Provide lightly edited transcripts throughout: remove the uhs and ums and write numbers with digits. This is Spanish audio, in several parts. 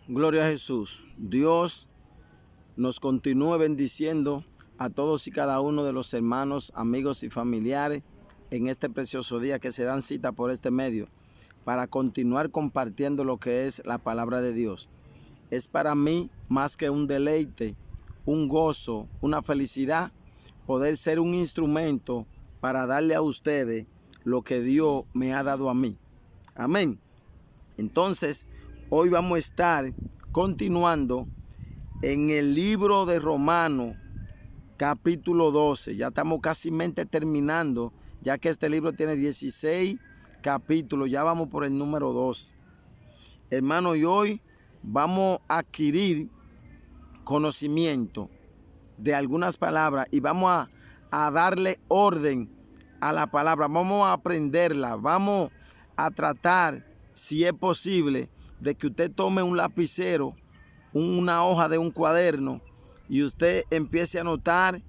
Gloria a Jesús. Dios nos continúe bendiciendo a todos y cada uno de los hermanos, amigos y familiares en este precioso día que se dan cita por este medio para continuar compartiendo lo que es la palabra de Dios. Es para mí más que un deleite, un gozo, una felicidad poder ser un instrumento para darle a ustedes lo que Dios me ha dado a mí. Amén. Entonces, hoy vamos a estar continuando en el libro de Romanos, capítulo 12. Ya estamos casi terminando, ya que este libro tiene 16 capítulos. Ya vamos por el número 12. Hermano, y hoy vamos a adquirir conocimiento de algunas palabras y vamos a darle orden a la palabra. Vamos a aprenderla. Vamos a tratar, si es posible, de que usted tome un lapicero, una hoja de un cuaderno y usted empiece a anotar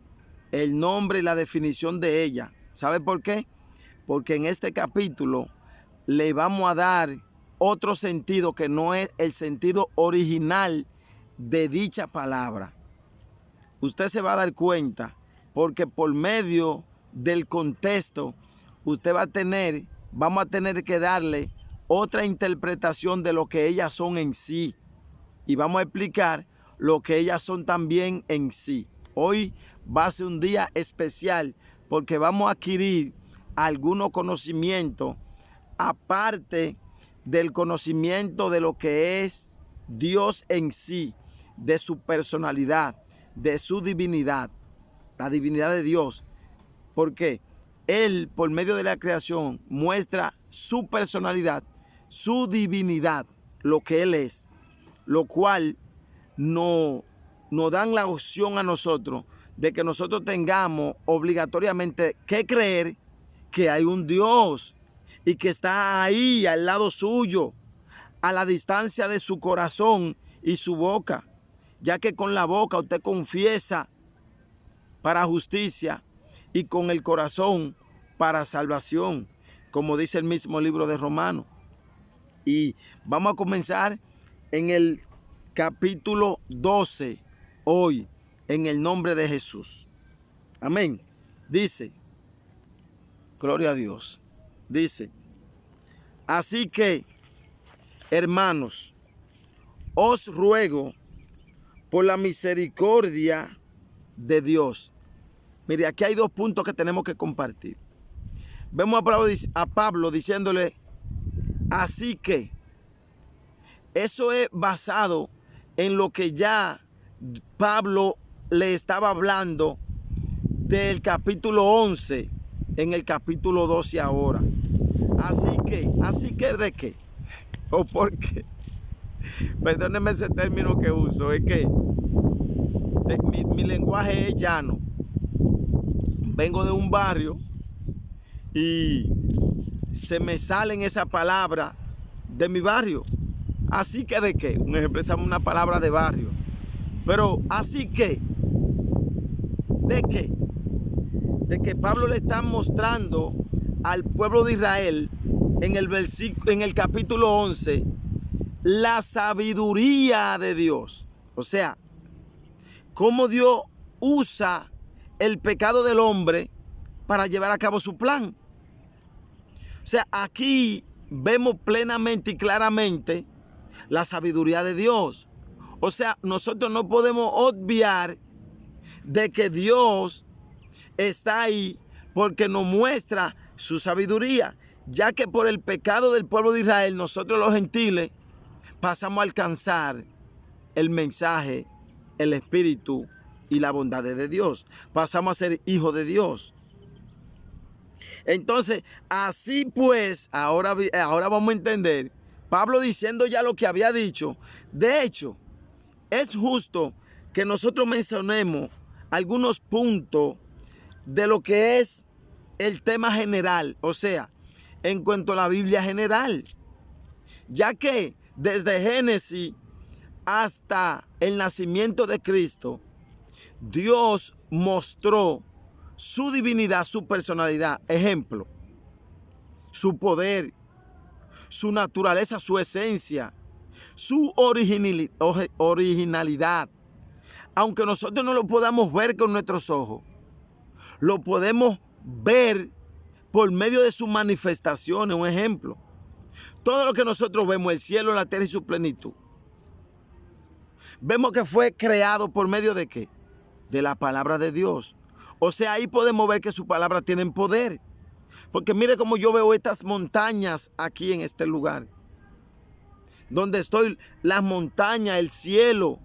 el nombre y la definición de ella. ¿Sabe por qué? Porque en este capítulo le vamos a dar otro sentido que no es el sentido original de dicha palabra. Usted se va a dar cuenta porque por medio del contexto vamos a tener que darle otra interpretación de lo que ellas son en sí. Y vamos a explicar lo que ellas son también en sí. Hoy va a ser un día especial porque vamos a adquirir algunos conocimientos aparte del conocimiento de lo que es Dios en sí, de su personalidad, de su divinidad, la divinidad de Dios. Porque Él, por medio de la creación, muestra su personalidad, su divinidad, lo que Él es, lo cual nos dan la opción a nosotros de que nosotros tengamos obligatoriamente que creer que hay un Dios y que está ahí al lado suyo, a la distancia de su corazón y su boca, ya que con la boca usted confiesa para justicia y con el corazón para salvación, como dice el mismo libro de Romanos. Y vamos a comenzar en el capítulo 12 hoy, en el nombre de Jesús. Amén. Dice, gloria a Dios. Dice, así que, hermanos, os ruego por la misericordia de Dios. Mire, aquí hay dos puntos que tenemos que compartir. Vemos a Pablo diciéndole, así que, eso es basado en lo que ya Pablo le estaba hablando del capítulo 11 en el capítulo 12 ahora. Así que ¿de qué? ¿O por qué? Perdónenme ese término que uso, es que mi lenguaje es llano. Vengo de un barrio y se me salen esa palabra de mi barrio. Así que ¿de qué? Nos expresamos una palabra de barrio. Pero así que, ¿de qué? De que Pablo le está mostrando al pueblo de Israel en el capítulo 11 la sabiduría de Dios. O sea, cómo Dios usa el pecado del hombre para llevar a cabo su plan. O sea, aquí vemos plenamente y claramente la sabiduría de Dios. O sea, nosotros no podemos obviar de que Dios está ahí porque nos muestra su sabiduría, ya que por el pecado del pueblo de Israel, nosotros los gentiles pasamos a alcanzar el mensaje, el espíritu y la bondad de Dios. Pasamos a ser hijos de Dios. Entonces, así pues, ahora vamos a entender, Pablo diciendo ya lo que había dicho. De hecho, es justo que nosotros mencionemos algunos puntos de lo que es el tema general, o sea, en cuanto a la Biblia general, ya que desde Génesis hasta el nacimiento de Cristo, Dios mostró su divinidad, su personalidad, ejemplo, su poder, su naturaleza, su esencia, su originalidad. Aunque nosotros no lo podamos ver con nuestros ojos, lo podemos ver por medio de sus manifestaciones. Un ejemplo, todo lo que nosotros vemos, el cielo, la tierra y su plenitud, vemos que fue creado por medio de ¿qué? De la palabra de Dios. O sea, ahí podemos ver que su palabra tiene poder. Porque mire cómo yo veo estas montañas aquí en este lugar. Donde estoy, las montañas, el cielo,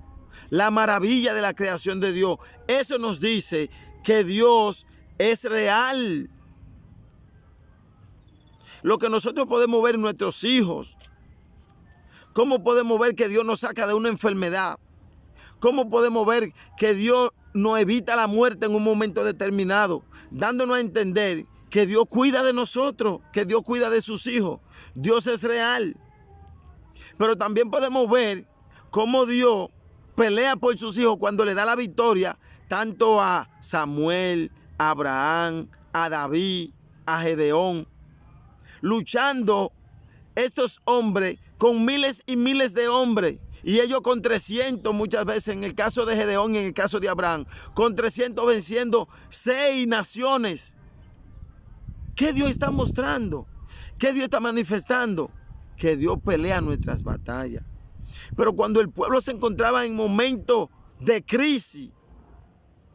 la maravilla de la creación de Dios. Eso nos dice que Dios es real. Lo que nosotros podemos ver en nuestros hijos. ¿Cómo podemos ver que Dios nos saca de una enfermedad? ¿Cómo podemos ver que Dios nos evita la muerte en un momento determinado? Dándonos a entender que Dios cuida de nosotros, que Dios cuida de sus hijos. Dios es real. Pero también podemos ver cómo Dios pelea por sus hijos cuando le da la victoria tanto a Samuel, a Abraham, a David, a Gedeón. Luchando estos hombres con miles y miles de hombres. Y ellos con 300 muchas veces, en el caso de Gedeón y en el caso de Abraham, con 300 venciendo 6 naciones. ¿Qué Dios está mostrando? ¿Qué Dios está manifestando? Que Dios pelea nuestras batallas. Pero cuando el pueblo se encontraba en momentos de crisis,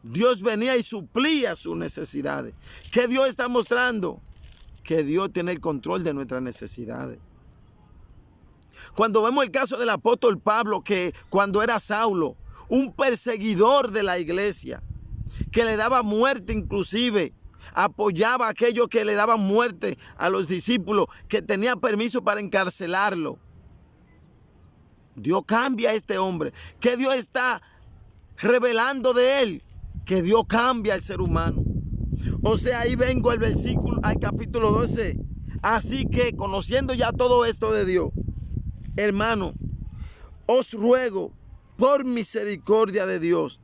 Dios venía y suplía sus necesidades. ¿Qué Dios está mostrando? Que Dios tiene el control de nuestras necesidades. Cuando vemos el caso del apóstol Pablo, que cuando era Saulo, un perseguidor de la iglesia, que le daba muerte inclusive, apoyaba a aquellos que le daban muerte a los discípulos, que tenía permiso para encarcelarlo. Dios cambia a este hombre. ¿Qué Dios está revelando de él? Que Dios cambia al ser humano. O sea, ahí vengo al versículo, al capítulo 12. Así que, conociendo ya todo esto de Dios, hermano, os ruego por misericordia de Dios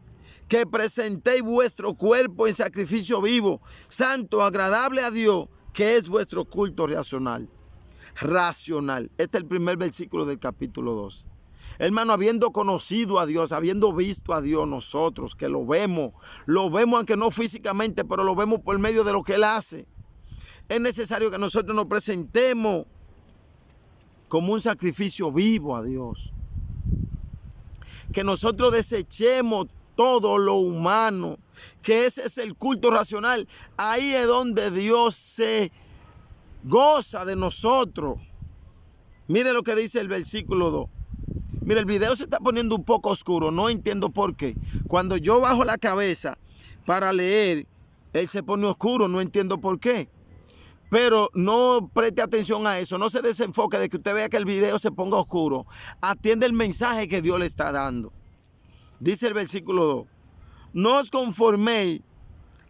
que presentéis vuestro cuerpo en sacrificio vivo, santo, agradable a Dios, que es vuestro culto racional. Este es el primer versículo del capítulo 2. Hermano, habiendo conocido a Dios, habiendo visto a Dios nosotros, que lo vemos aunque no físicamente, pero lo vemos por medio de lo que Él hace. Es necesario que nosotros nos presentemos como un sacrificio vivo a Dios. Que nosotros desechemos todo lo humano, que ese es el culto racional. Ahí es donde Dios se goza de nosotros. Mire lo que dice el versículo 2. Mire, el video se está poniendo un poco oscuro, no entiendo por qué. Cuando yo bajo la cabeza para leer, él se pone oscuro, no entiendo por qué. Pero no preste atención a eso, no se desenfoque de que usted vea que el video se ponga oscuro. Atiende el mensaje que Dios le está dando. Dice el versículo 2. No os conforméis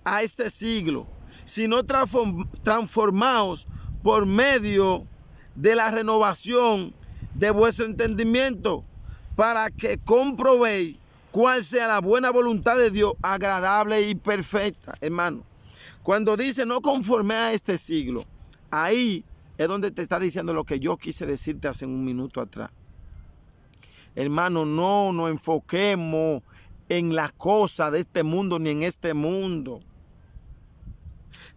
a este siglo, sino transformaos por medio de la renovación de vuestro entendimiento, para que comprobéis cuál sea la buena voluntad de Dios, agradable y perfecta. Hermano, cuando dice no conforme a este siglo, ahí es donde te está diciendo lo que yo quise decirte hace un minuto atrás. Hermano, no nos enfoquemos en las cosas de este mundo ni en este mundo.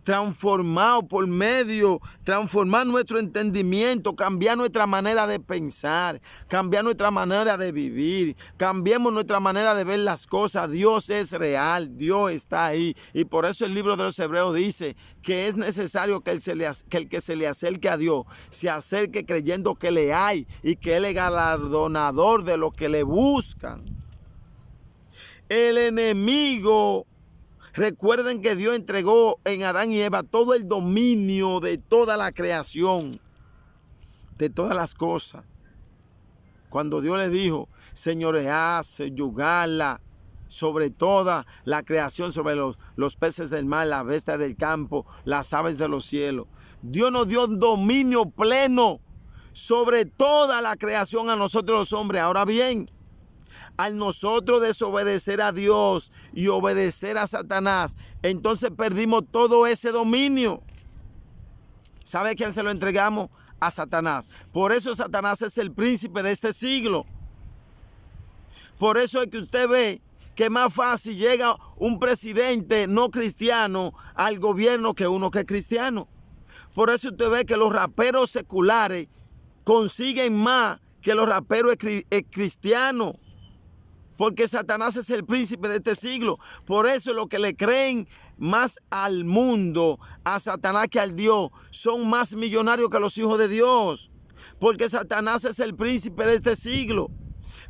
Transformado por medio, transformar nuestro entendimiento, cambiar nuestra manera de pensar, cambiar nuestra manera de vivir, cambiemos nuestra manera de ver las cosas. Dios es real, Dios está ahí. Y por eso el libro de los Hebreos dice que es necesario que el que se le acerque a Dios, se acerque creyendo que le hay y que Él es galardonador de los que le buscan. El enemigo... Recuerden que Dios entregó en Adán y Eva todo el dominio de toda la creación, de todas las cosas. Cuando Dios les dijo, señorearse, yugarla sobre toda la creación, sobre los peces del mar, las bestias del campo, las aves de los cielos. Dios nos dio dominio pleno sobre toda la creación a nosotros los hombres. Ahora bien, al nosotros desobedecer a Dios y obedecer a Satanás, entonces perdimos todo ese dominio. ¿Sabe a quién se lo entregamos? a Satanás. Por eso Satanás es el príncipe de este siglo. Por eso es que usted ve que más fácil llega un presidente no cristiano al gobierno que uno que es cristiano. Por eso usted ve que los raperos seculares consiguen más que los raperos cristianos. Porque Satanás es el príncipe de este siglo. Por eso lo que le creen más al mundo, a Satanás que al Dios, son más millonarios que los hijos de Dios. Porque Satanás es el príncipe de este siglo.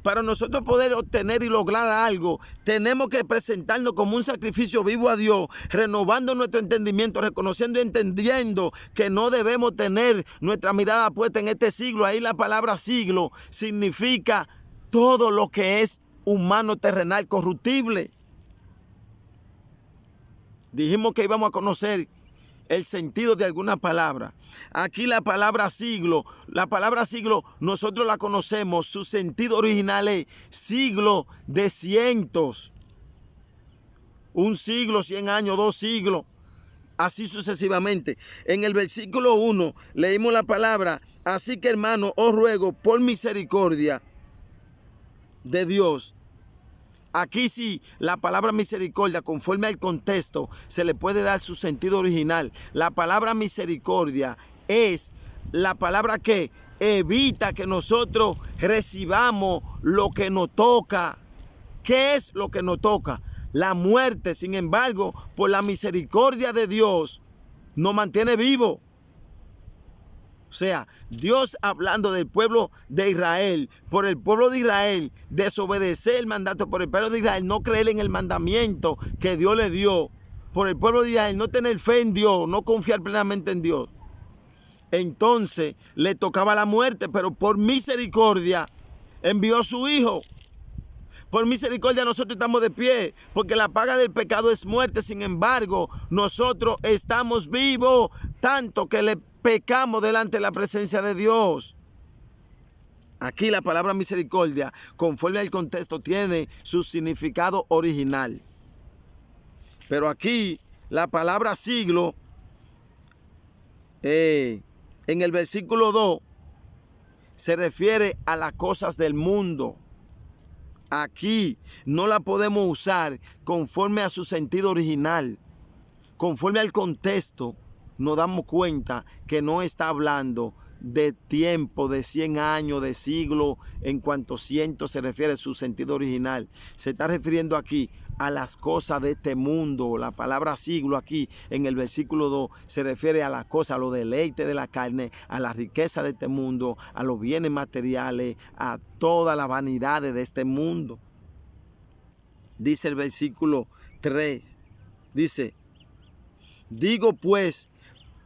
Para nosotros poder obtener y lograr algo, tenemos que presentarnos como un sacrificio vivo a Dios, renovando nuestro entendimiento, reconociendo y entendiendo que no debemos tener nuestra mirada puesta en este siglo. Ahí la palabra siglo significa todo lo que es humano, terrenal, corruptible. Dijimos que íbamos a conocer el sentido de alguna palabra. Aquí la palabra siglo nosotros la conocemos, su sentido original es siglo de cientos. Un siglo, 100 años, 2 siglos, así sucesivamente. En el versículo 1 leímos la palabra, así que hermano, os ruego por misericordia de Dios. Aquí sí, la palabra misericordia, conforme al contexto, se le puede dar su sentido original. La palabra misericordia es la palabra que evita que nosotros recibamos lo que nos toca. ¿Qué es lo que nos toca? La muerte. Sin embargo, por la misericordia de Dios, nos mantiene vivos. O sea, Dios hablando del pueblo de Israel, por el pueblo de Israel, desobedecer el mandato por el pueblo de Israel, no creer en el mandamiento que Dios le dio, por el pueblo de Israel, no tener fe en Dios, no confiar plenamente en Dios. Entonces le tocaba la muerte, pero por misericordia envió a su Hijo. Por misericordia nosotros estamos de pie, porque la paga del pecado es muerte. Sin embargo, nosotros estamos vivos, tanto que le pecamos delante de la presencia de Dios. Aquí la palabra misericordia, conforme al contexto, tiene su significado original. Pero aquí la palabra siglo, en el versículo 2, se refiere a las cosas del mundo. Aquí no la podemos usar conforme a su sentido original. Conforme al contexto, nos damos cuenta que no está hablando de tiempo, de 100 años, de siglo, en cuanto ciento se refiere a su sentido original. Se está refiriendo aquí a las cosas de este mundo. La palabra siglo aquí en el versículo 2 se refiere a las cosas, a los deleites de la carne, a la riqueza de este mundo, a los bienes materiales, a todas las vanidades de este mundo. Dice el versículo 3, dice, digo pues,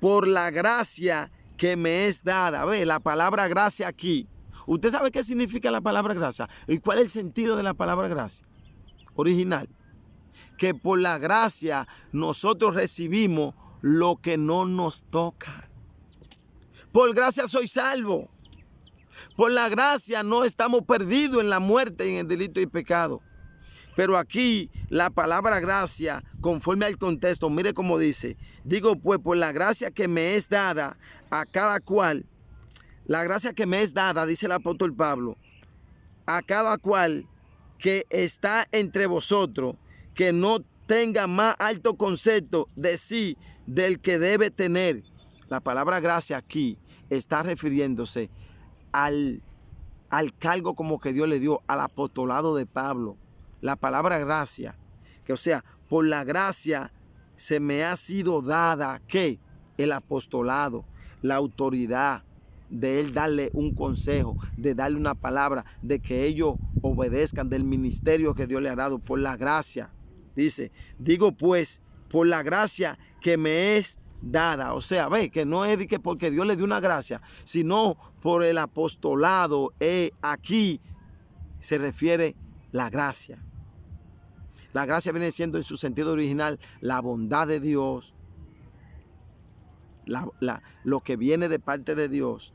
por la gracia que me es dada. Ve, la palabra gracia aquí. ¿Usted sabe qué significa la palabra gracia? ¿Y cuál es el sentido de la palabra gracia? Original. Que por la gracia nosotros recibimos lo que no nos toca. Por gracia soy salvo. Por la gracia no estamos perdidos en la muerte y en el delito y pecado. Pero aquí la palabra gracia, conforme al contexto, mire cómo dice. Digo pues, por la gracia que me es dada a cada cual, la gracia que me es dada, dice el apóstol Pablo, a cada cual que está entre vosotros, que no tenga más alto concepto de sí del que debe tener. La palabra gracia aquí está refiriéndose al cargo como que Dios le dio al apostolado de Pablo. La palabra gracia, que o sea, por la gracia se me ha sido dada, ¿qué? El apostolado, la autoridad de él darle un consejo, de darle una palabra, de que ellos obedezcan del ministerio que Dios le ha dado por la gracia. Dice, digo pues, por la gracia que me es dada. O sea, ve que no es que porque Dios le dio una gracia, sino por el apostolado. Aquí se refiere la gracia. La gracia viene siendo en su sentido original la bondad de Dios, lo que viene de parte de Dios.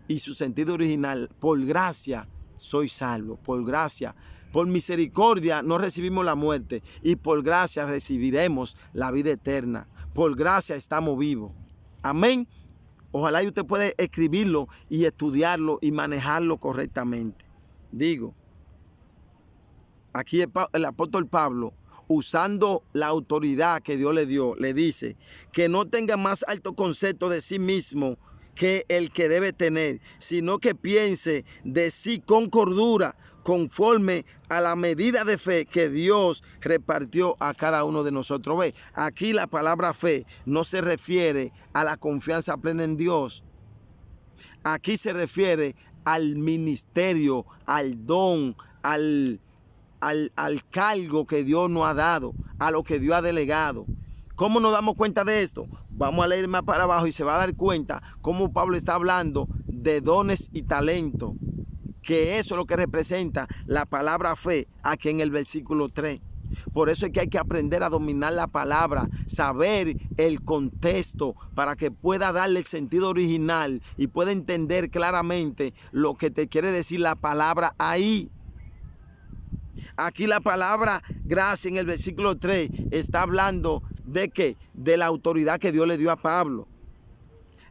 Y su sentido original, por gracia soy salvo, por gracia, por misericordia no recibimos la muerte y por gracia recibiremos la vida eterna. Por gracia estamos vivos. Amén Ojalá y usted pueda escribirlo y estudiarlo y manejarlo correctamente. Digo, aquí el apóstol Pablo, usando la autoridad que Dios le dio, le dice que no tenga más alto concepto de sí mismo que el que debe tener, sino que piense de sí con cordura, conforme a la medida de fe que Dios repartió a cada uno de nosotros. Ve, aquí la palabra fe no se refiere a la confianza plena en Dios. Aquí se refiere al ministerio, al don, al cargo que Dios nos ha dado, a lo que Dios ha delegado. ¿Cómo nos damos cuenta de esto? Vamos a leer más para abajo y se va a dar cuenta cómo Pablo está hablando de dones y talentos, que eso es lo que representa la palabra fe aquí en el versículo 3. Por eso es que hay que aprender a dominar la palabra, saber el contexto para que pueda darle el sentido original y pueda entender claramente lo que te quiere decir la palabra ahí. Aquí la palabra gracia en el versículo 3 está hablando de ¿qué? De la autoridad que Dios le dio a Pablo.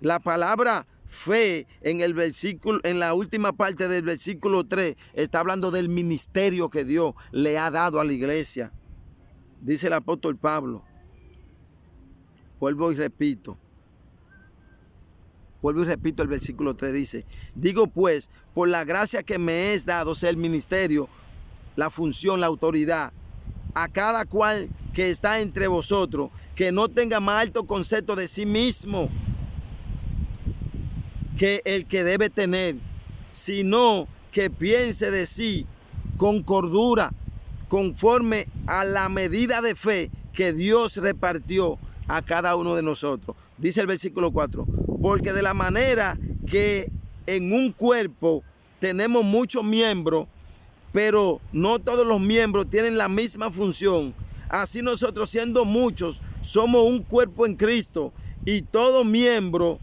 La palabra fe en el versículo, en la última parte del versículo 3, está hablando del ministerio que Dios le ha dado a la iglesia. Dice el apóstol Pablo. Vuelvo y repito el versículo 3, dice: digo pues, por la gracia que me es dado, sea el ministerio, la función, la autoridad, a cada cual que está entre vosotros, que no tenga más alto concepto de sí mismo que el que debe tener, sino que piense de sí con cordura, conforme a la medida de fe que Dios repartió a cada uno de nosotros. Dice el versículo 4, porque de la manera que en un cuerpo tenemos muchos miembros, pero no todos los miembros tienen la misma función, así nosotros, siendo muchos, somos un cuerpo en Cristo, y todo miembro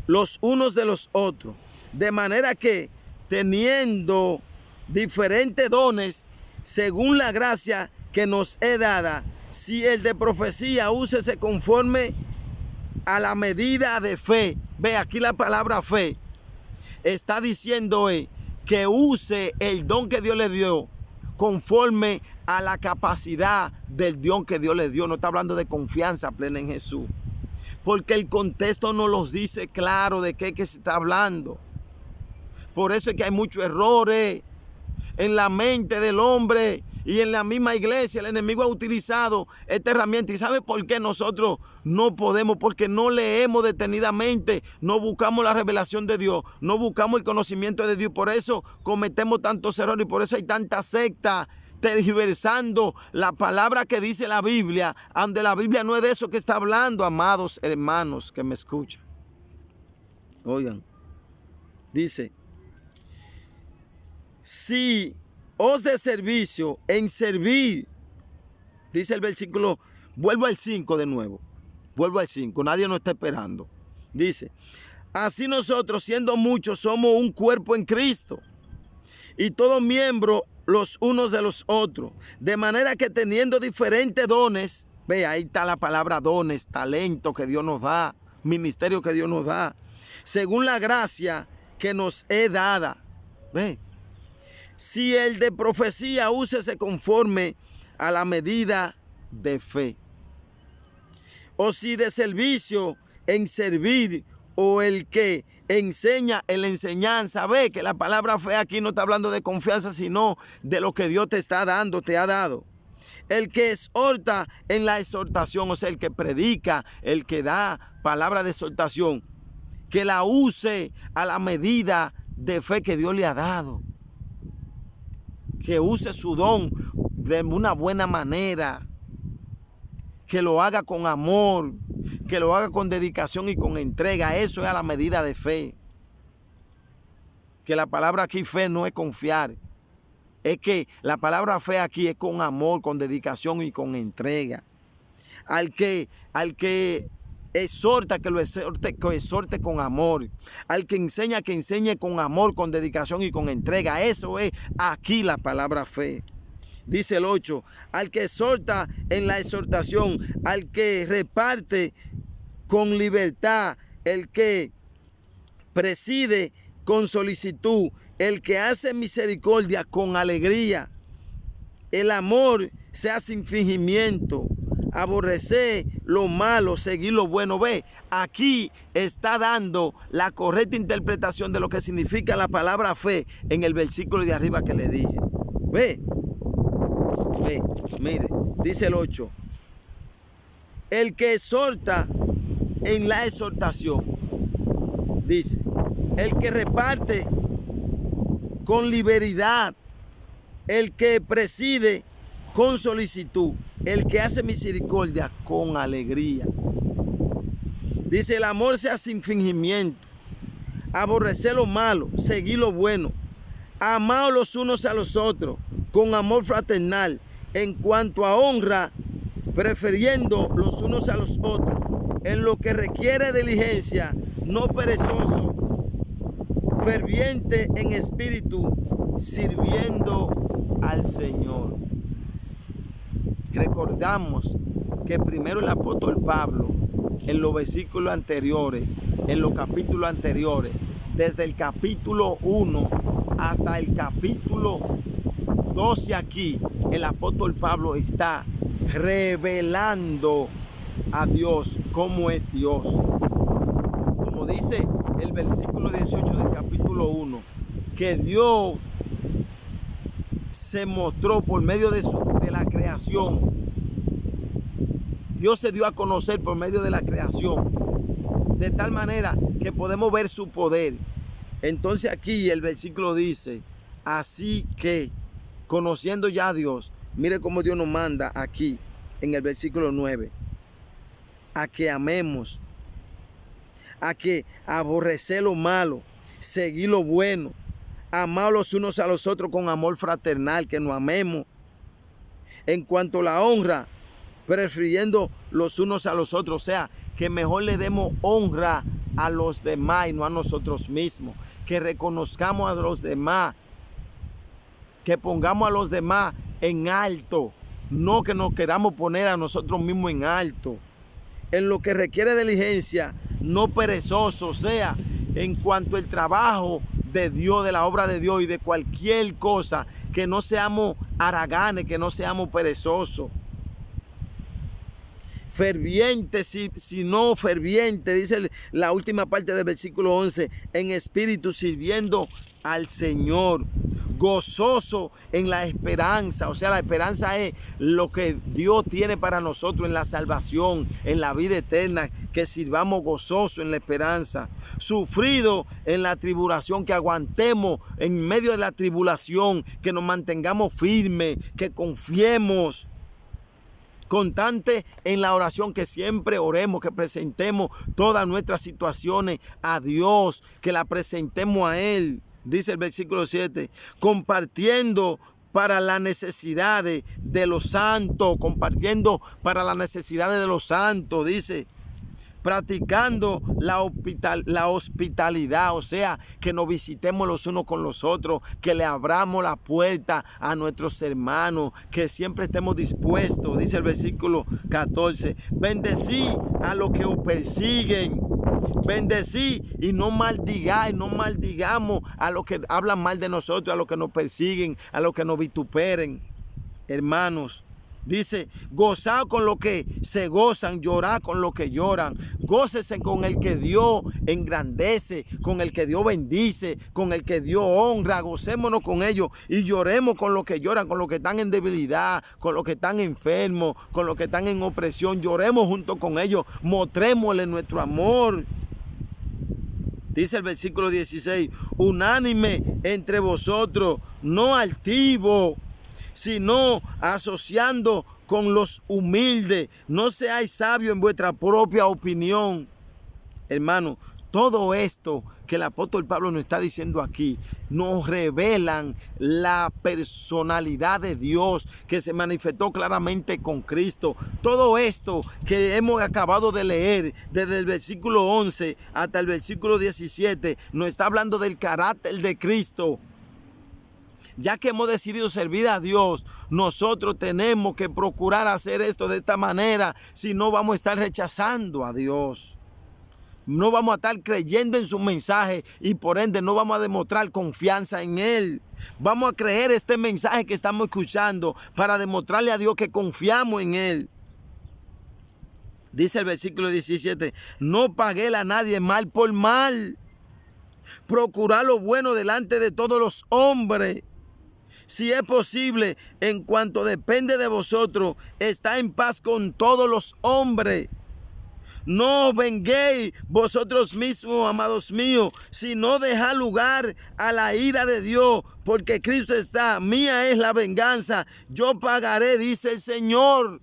los unos de los otros, de manera que teniendo diferentes dones según la gracia que nos es dada, si el de profecía, úsese conforme a la medida de fe. Ve, aquí la palabra fe está diciendo que use el don que Dios le dio conforme a la capacidad del don que Dios le dio. No está hablando de confianza plena en Jesús, porque el contexto no los dice claro de qué se está hablando. Por eso es que hay muchos errores en la mente del hombre y en la misma iglesia. El enemigo ha utilizado esta herramienta. ¿Y sabe por qué nosotros no podemos? Porque no leemos detenidamente, no buscamos la revelación de Dios, no buscamos el conocimiento de Dios. Por eso cometemos tantos errores y por eso hay tanta secta tergiversando la palabra que dice la Biblia, donde la Biblia no es de eso que está hablando, amados hermanos que me escuchan. Oigan, dice: si os de servicio en servir, dice el versículo, vuelvo al 5 de nuevo, vuelvo al 5, nadie nos está esperando. Dice: así nosotros, siendo muchos, somos un cuerpo en Cristo, y todos miembros los unos de los otros, de manera que teniendo diferentes dones, ve, ahí está la palabra dones, talento que Dios nos da, ministerio que Dios nos da, según la gracia que nos es dada. Ve, si el de profecía, úsese conforme a la medida de fe. O si de servicio, en servir, o el que enseña en la enseñanza. Ve que la palabra fe aquí no está hablando de confianza, sino de lo que Dios te está dando, te ha dado. El que exhorta en la exhortación, o sea, el que predica, el que da palabra de exhortación, que la use a la medida de fe que Dios le ha dado. Que use su don de una buena manera, que lo haga con amor, que lo haga con dedicación y con entrega. Eso es a la medida de fe. Que la palabra aquí fe no es confiar, es que la palabra fe aquí es con amor, con dedicación y con entrega. Al que exhorta, que exhorte con amor. Al que enseñe con amor, con dedicación y con entrega. Eso es aquí la palabra fe. Dice el 8, al que exhorta en la exhortación, al que reparte con libertad, el que preside con solicitud, el que hace misericordia con alegría. El amor sea sin fingimiento, aborrecer lo malo, seguir lo bueno. Ve, aquí está dando la correcta interpretación de lo que significa la palabra fe en el versículo de arriba que le dije. Ve, mire, dice el 8. El que exhorta en la exhortación, dice, el que reparte con liberalidad, el que preside con solicitud, el que hace misericordia con alegría. Dice, el amor sea sin fingimiento, aborrecer lo malo, seguir lo bueno, amaos los unos a los otros con amor fraternal, en cuanto a honra, prefiriendo los unos a los otros, en lo que requiere diligencia, no perezoso, ferviente en espíritu, sirviendo al Señor. Recordamos que primero el apóstol Pablo, en los versículos anteriores, en los capítulos anteriores, desde el capítulo 1 hasta el capítulo 12 aquí, el apóstol Pablo está revelando a Dios cómo es Dios. Como dice el versículo 18 del capítulo 1, que Dios se mostró por medio de la creación. Dios se dio a conocer por medio de la creación, de tal manera que podemos ver su poder. Entonces aquí el versículo dice, así que conociendo ya a Dios, mire cómo Dios nos manda aquí en el versículo 9, a que amemos, a que aborrecer lo malo, seguir lo bueno, amar los unos a los otros con amor fraternal, que nos amemos. En cuanto a la honra, prefiriendo los unos a los otros, o sea, que mejor le demos honra a los demás y no a nosotros mismos, que reconozcamos a los demás, que pongamos a los demás en alto, no que nos queramos poner a nosotros mismos en alto. En lo que requiere diligencia, no perezoso, o sea, en cuanto al trabajo de Dios, de la obra de Dios y de cualquier cosa, que no seamos haraganes, que no seamos perezosos. Ferviente, si no ferviente, dice la última parte del versículo 11, en espíritu sirviendo al Señor, gozoso en la esperanza. O sea, la esperanza es lo que Dios tiene para nosotros en la salvación, en la vida eterna, que sirvamos gozoso en la esperanza. Sufrido en la tribulación, que aguantemos en medio de la tribulación, que nos mantengamos firmes, que confiemos. Constante en la oración, que siempre oremos, que presentemos todas nuestras situaciones a Dios, que la presentemos a Él. Dice el versículo 7, compartiendo para las necesidades de los santos, compartiendo para las necesidades de los santos, dice, practicando la hospitalidad, o sea, que nos visitemos los unos con los otros, que le abramos la puerta a nuestros hermanos, que siempre estemos dispuestos, dice el versículo 14, bendecí a los que os persiguen, bendecí y no maldigáis, no maldigamos a los que hablan mal de nosotros, a los que nos persiguen, a los que nos vituperen, hermanos. Dice, gozad con lo que se gozan, llorad con lo que lloran. Gócese con el que Dios engrandece, con el que Dios bendice, con el que Dios honra. Gocémonos con ellos y lloremos con los que lloran, con los que están en debilidad, con los que están enfermos, con los que están en opresión. Lloremos junto con ellos, mostrémosle nuestro amor. Dice el versículo 16, unánime entre vosotros, no altivo, sino asociando con los humildes. No seáis sabios en vuestra propia opinión. Hermano, todo esto que el apóstol Pablo nos está diciendo aquí, nos revelan la personalidad de Dios que se manifestó claramente con Cristo. Todo esto que hemos acabado de leer, desde el versículo 11 hasta el versículo 17, nos está hablando del carácter de Cristo. Ya que hemos decidido servir a Dios, nosotros tenemos que procurar hacer esto de esta manera, si no vamos a estar rechazando a Dios. No vamos a estar creyendo en su mensaje y por ende no vamos a demostrar confianza en él. Vamos a creer este mensaje que estamos escuchando para demostrarle a Dios que confiamos en él. Dice el versículo 17, no pagué a nadie mal por mal. Procurad lo bueno delante de todos los hombres. Si es posible, en cuanto depende de vosotros, está en paz con todos los hombres. No os venguéis vosotros mismos, amados míos, sino dejad lugar a la ira de Dios, porque Cristo está, mía es la venganza, yo pagaré, dice el Señor.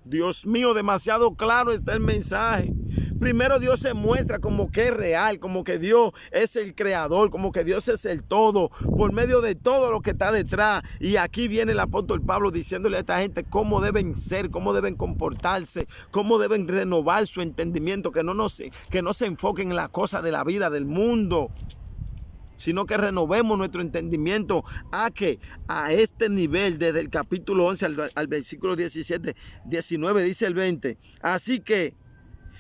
Dios mío, demasiado claro está el mensaje. Primero Dios se muestra como que es real, como que Dios es el creador, como que Dios es el todo, por medio de todo lo que está detrás. Y aquí viene el apóstol Pablo diciéndole a esta gente cómo deben ser, cómo deben comportarse, cómo deben renovar su entendimiento, que no se enfoquen en la cosa de la vida, del mundo, sino que renovemos nuestro entendimiento a este nivel, desde el capítulo 11 al versículo 17, 19, dice el 20. Así que,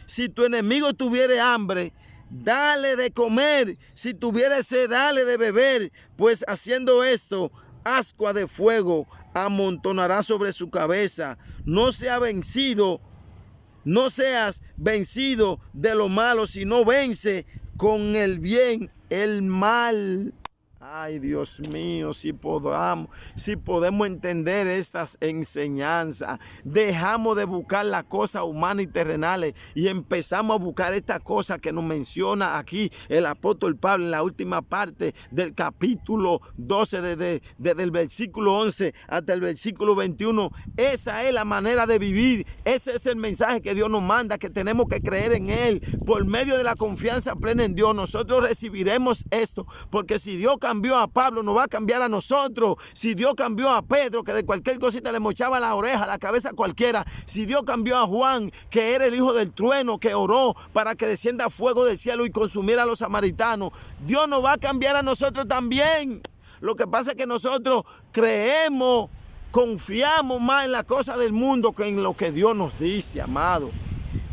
si tu enemigo tuviere hambre, dale de comer, si tuviere sed, dale de beber, pues haciendo esto, ascua de fuego amontonará sobre su cabeza. No seas vencido de lo malo, sino vence con el bien el mal. Ay, Dios mío, si podemos entender estas enseñanzas, dejamos de buscar las cosas humanas y terrenales y empezamos a buscar esta cosa que nos menciona aquí el apóstol Pablo en la última parte del capítulo 12, desde el versículo 11 hasta el versículo 21. Esa es la manera de vivir, ese es el mensaje que Dios nos manda, que tenemos que creer en Él. Por medio de la confianza plena en Dios, nosotros recibiremos esto, porque si Dios cambió a Pablo, nos va a cambiar a nosotros. Si Dios cambió a Pedro, que de cualquier cosita le mochaba la oreja, la cabeza a cualquiera. Si Dios cambió a Juan, que era el hijo del trueno, que oró para que descienda fuego del cielo y consumiera a los samaritanos, Dios nos va a cambiar a nosotros también. Lo que pasa es que nosotros creemos, confiamos más en las cosas del mundo que en lo que Dios nos dice, amado.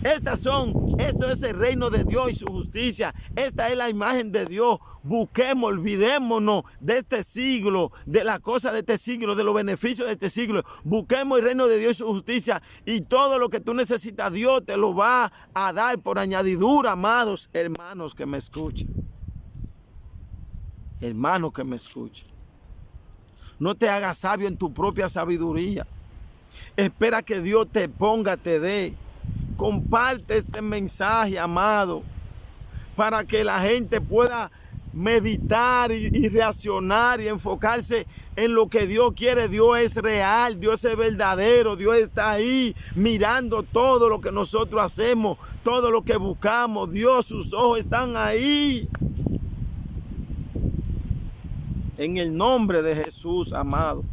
Esto es el reino de Dios y su justicia. Esta es la imagen de Dios. Busquemos, olvidémonos de este siglo, de las cosas de este siglo, de los beneficios de este siglo. Busquemos el reino de Dios y su justicia, y todo lo que tú necesitas, Dios te lo va a dar por añadidura, amados hermanos que me escuchen. Hermanos que me escuchen. No te hagas sabio en tu propia sabiduría. Espera que Dios te ponga, te dé. Comparte este mensaje, amado, para que la gente pueda meditar y reaccionar y enfocarse en lo que Dios quiere. Dios es real, Dios es verdadero, Dios está ahí mirando todo lo que nosotros hacemos, todo lo que buscamos. Dios, sus ojos están ahí. En el nombre de Jesús, amado.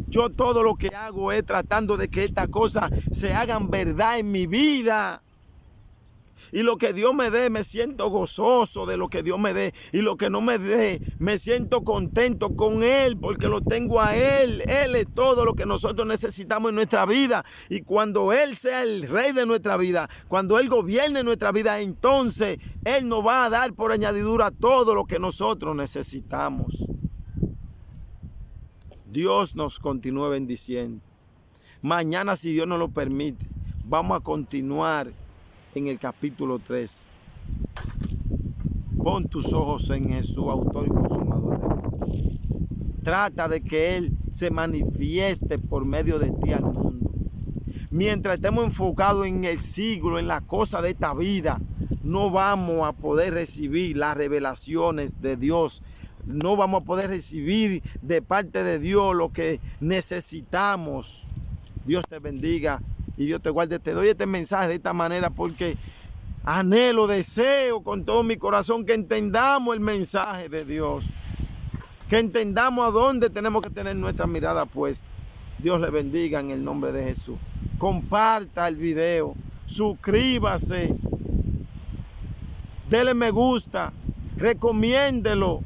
Yo todo lo que hago es tratando de que estas cosas se hagan verdad en mi vida. Y lo que Dios me dé, me siento gozoso de lo que Dios me dé. Y lo que no me dé, me siento contento con Él, porque lo tengo a Él. Él es todo lo que nosotros necesitamos en nuestra vida. Y cuando Él sea el rey de nuestra vida, cuando Él gobierne nuestra vida, entonces Él nos va a dar por añadidura todo lo que nosotros necesitamos. Dios nos continúe bendiciendo. Mañana, si Dios nos lo permite, vamos a continuar en el capítulo 3. Pon tus ojos en Jesús, autor y consumador de la fe. Trata de que Él se manifieste por medio de ti al mundo. Mientras estemos enfocados en el siglo, en la cosa de esta vida, no vamos a poder recibir las revelaciones de Dios. No vamos a poder recibir de parte de Dios lo que necesitamos. Dios te bendiga y Dios te guarde. Te doy este mensaje de esta manera porque anhelo, deseo con todo mi corazón que entendamos el mensaje de Dios. Que entendamos a dónde tenemos que tener nuestra mirada puesta. Dios le bendiga en el nombre de Jesús. Comparta el video. Suscríbase. Dele me gusta. Recomiéndelo.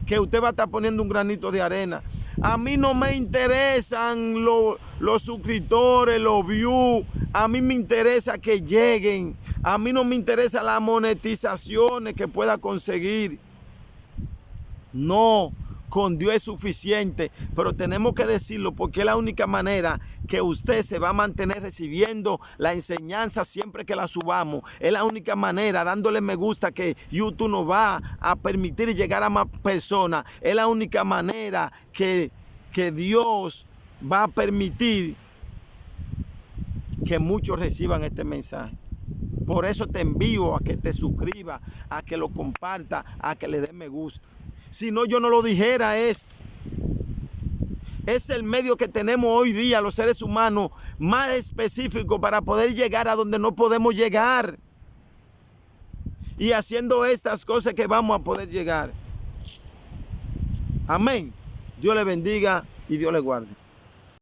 Que usted va a estar poniendo un granito de arena. A mí no me interesan los suscriptores, los views. A mí me interesa que lleguen A mí no me interesa las monetizaciones que pueda conseguir. No, con Dios es suficiente, pero tenemos que decirlo porque es la única manera que usted se va a mantener recibiendo la enseñanza siempre que la subamos. Es la única manera, dándole me gusta, que YouTube nos va a permitir llegar a más personas. Es la única manera que Dios va a permitir que muchos reciban este mensaje. Por eso te envío a que te suscribas, a que lo compartas, a que le des me gusta. Si no, yo no lo dijera esto. Es el medio que tenemos hoy día los seres humanos más específico para poder llegar a donde no podemos llegar. Y haciendo estas cosas que vamos a poder llegar. Amén. Dios le bendiga y Dios le guarde.